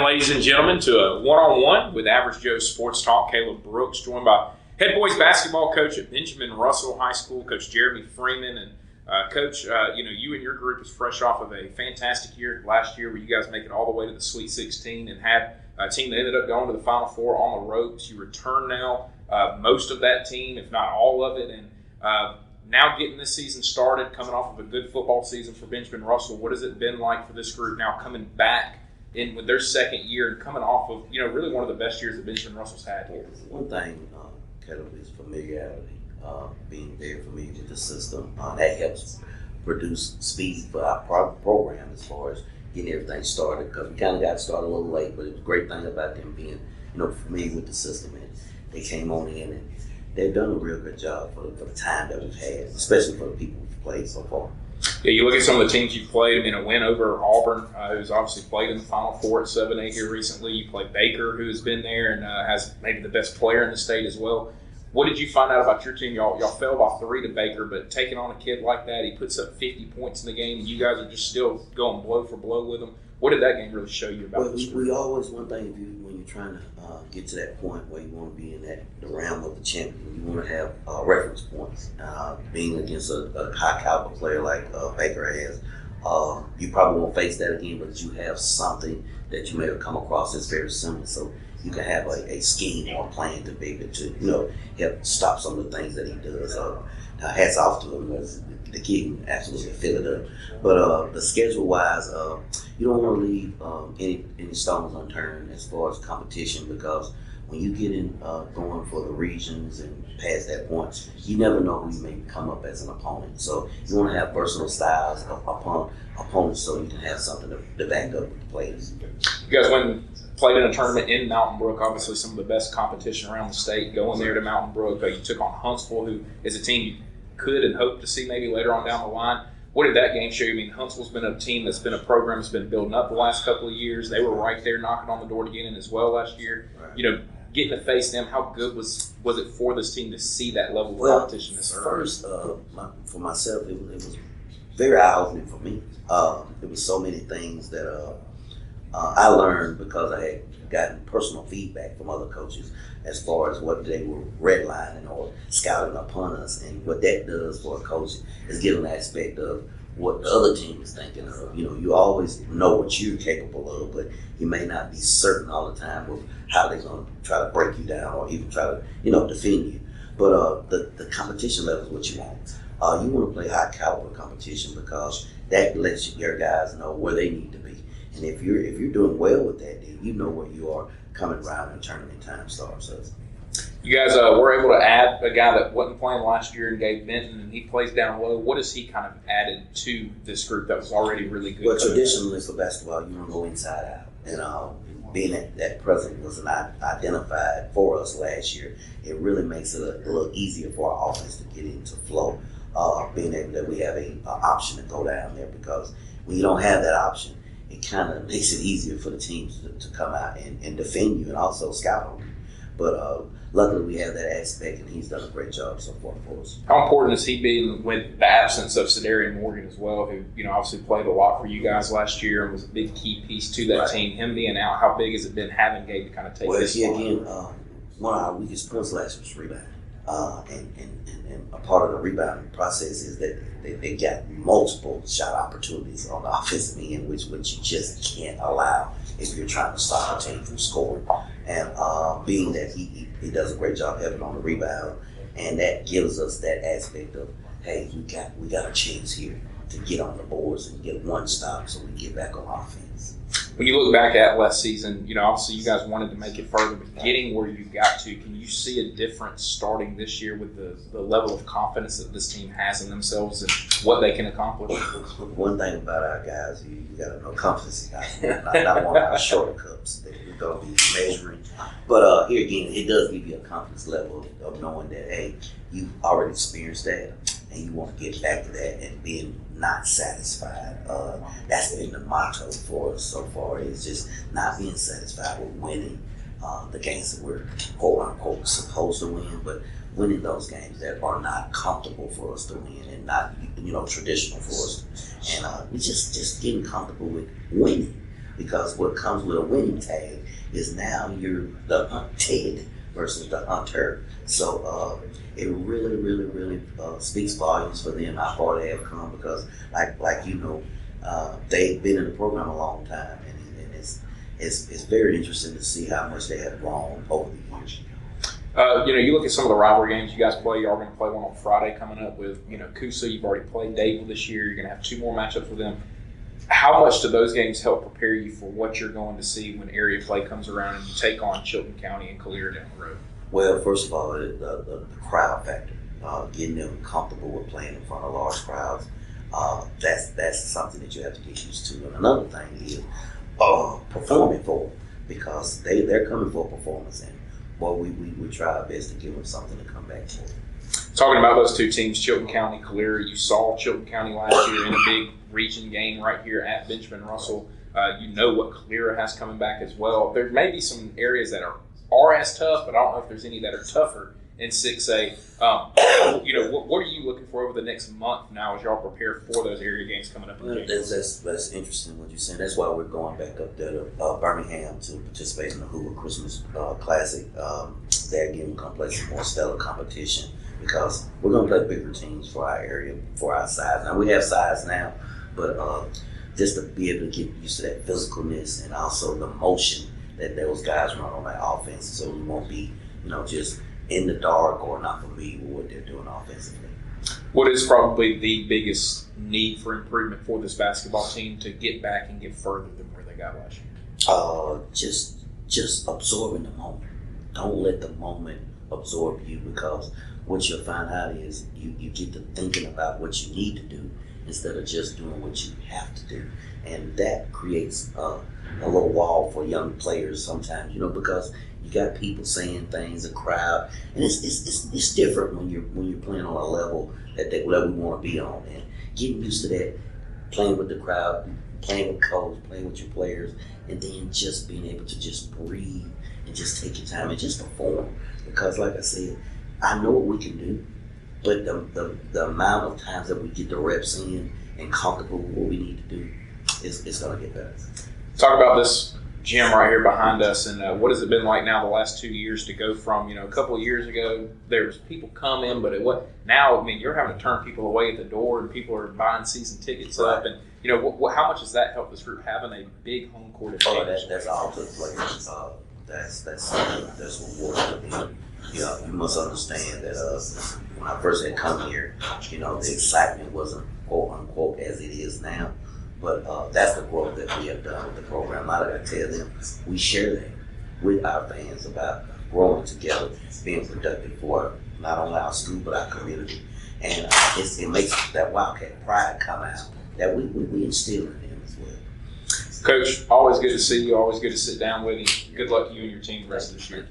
Ladies and gentlemen, to a one-on-one with Average Joe Sports Talk. Caleb Brooks, joined by head boys basketball coach at Benjamin Russell High School, Coach Jeremy Freeman. And Coach, you and your group is fresh off of a fantastic year last year where you guys make it all the way to the Sweet 16 and had a team that ended up going to the Final Four on the ropes. You return now most of that team, if not all of it, and now getting this season started, coming off of a good football season for Benjamin Russell. What has it been like for this group now coming back in with their second year and coming off of, really one of the best years that Benjamin Russell's had? One thing, Caleb, is familiarity, being very familiar with the system. That helps produce speed for our program as far as getting everything started, because we kind of got started a little late, but it was a great thing about them being, familiar with the system. And they came on in and they've done a real good job for the time that we've had, especially for the people we've played so far. Yeah, you look at some of the teams you've played. A win over Auburn, who's obviously played in the Final Four at 7A here recently. You played Baker, who has been there and has maybe the best player in the state as well. What did you find out about your team? Y'all fell by 3 to Baker, but taking on a kid like that, he puts up 50 points in the game, and you guys are just still going blow for blow with him. What did that game really show you about this group? We always, one thing, when you're trying to get to that point where you want to be in the realm of the champion, you want to have reference points. Being against a high caliber player like Baker has, you probably won't face that again, but you have something that you may have come across that's very similar. So you can have a scheme or a plan to be able to, help stop some of the things that he does. Hats off to him, because the kid can absolutely fill it up. But the schedule-wise, you don't want to leave any stones unturned as far as competition, because when you get in going for the regions and past that point, you never know who you may come up as an opponent. So you want to have versatile styles upon opponents so you can have something to back up with the players. You guys played in a tournament in Mountain Brook, obviously some of the best competition around the state, going there to Mountain Brook. You took on Huntsville, who is a team you could and hope to see maybe later on down the line. What did that game show you? Huntsville's been a team that's been a program that's been building up the last couple of years. They were right there knocking on the door to get in as well last year. Right. Getting to face them, how good was it for this team to see that level of competition this early? First, for myself, it was very eye-opening for me. There was so many things that I learned because I had gotten personal feedback from other coaches as far as what they were redlining or scouting upon us. And what that does for a coach is get an aspect of what the other team is thinking of. You always know what you're capable of, but you may not be certain all the time of how they're going to try to break you down or even try to, defend you. But the competition level is what you want. You want to play high caliber competition because that lets your guys know where they need to be. And if you're doing well with that, then you know where you are coming around when tournament time starts. So, you guys were able to add a guy that wasn't playing last year and Gabe Benton, and he plays down low. What has he kind of added to this group that was already really good? Well, traditionally for basketball, you want to go inside out. And being that present was identified for us last year, it really makes it a little easier for our offense to get into flow. Being able that we have an option to go down there, because when you don't have that option, it kind of makes it easier for the teams to come out and defend you and also scout on you. But luckily we have that aspect, and he's done a great job so far for us. How important is he being with the absence of Sedarian Morgan as well, who obviously played a lot for you guys last year and was a big key piece to that team? Him being out, how big has it been having Gabe to kind of take this on? Again, one of our weakest points last year was rebounding. And a part of the rebounding process is that they got multiple shot opportunities on the offensive end, which you just can't allow if you're trying to stop a team from scoring. And being that he does a great job helping on the rebound, and that gives us that aspect of, hey, we got a chance here to get on the boards and get one stop so we get back on offense. When you look back at last season, obviously you guys wanted to make it further, but getting where you got to, can you see a difference starting this year with the level of confidence that this team has in themselves and what they can accomplish? One thing about our guys, you got to know confidence is not one of our shortcuts that we're going to be measuring. But here again, it does give you a confidence level of knowing that, hey, you've already experienced that and you want to get back to that and being not satisfied. That's been the motto for us so far, is just not being satisfied with winning the games that we're quote unquote supposed to win, but winning those games that are not comfortable for us to win and not traditional for us. And we just getting comfortable with winning, because what comes with a winning tag is now you're the hunted versus the hunter. So it really, really, really speaks volumes for them how far they have come, because they've been in the program a long time, and it's very interesting to see how much they have grown over the years. You look at some of the rivalry games you guys play. You are going to play one on Friday coming up with Coosa. You've already played Dable this year. You're going to have 2 more matchups with them. How much do those games help prepare you for what you're going to see when area play comes around and you take on Chilton County and Calera down the road? Well, first of all, the crowd factor, getting them comfortable with playing in front of large crowds, that's something that you have to get used to. And another thing is performing for them, because they're coming for a performance, and we try our best to give them something to come back for. Talking about those 2 teams, Chilton County, Calera, you saw Chilton County last year in a big region game right here at Benjamin Russell. You know what Calera has coming back as well. There may be some areas that are as tough, but I don't know if there's any that are tougher in 6A. What are you looking for over the next month now as y'all prepare for those area games coming up? That's interesting what you're saying. That's why we're going back up there to Birmingham to participate in the Hoover Christmas Classic. They're going to play some more stellar competition, because we're going to play bigger teams for our area, for our size. Now, we have size now, but just to be able to get used to that physicalness and also the motion that those guys run on that offense, so we won't be, just in the dark or not familiar with what they're doing offensively. What is probably the biggest need for improvement for this basketball team to get back and get further than where they got last year? Just absorbing the moment. Don't let the moment absorb you, because what you'll find out is you get to thinking about what you need to do instead of just doing what you have to do. And that creates a little wall for young players sometimes, because you got people saying things, a crowd, and it's different when you're playing on a level that we want to be on, and getting used to that, playing with the crowd, playing with coach, playing with your players, and then just being able to just breathe and just take your time and just perform. Because like I said, I know what we can do, but the amount of times that we get the reps in and comfortable with what we need to do, it's going to get better. Talk about this gym right here behind us, and what has it been like now the last 2 years to go from, a couple of years ago, there's people come in, but now, you're having to turn people away at the door, and people are buying season tickets up, and, how much has that helped this group having a big home court advantage? That's all to the players. That's rewarding to me. You must understand that when I first had come here, the excitement wasn't quote unquote as it is now. But that's the growth that we have done with the program. Like I tell them, we share that with our fans about growing together, being productive for not only our school but our community. And it makes that Wildcat pride come out that we instill in them as well. Coach, always good to see you. Always good to sit down with you. Good luck to you and your team the rest of this year.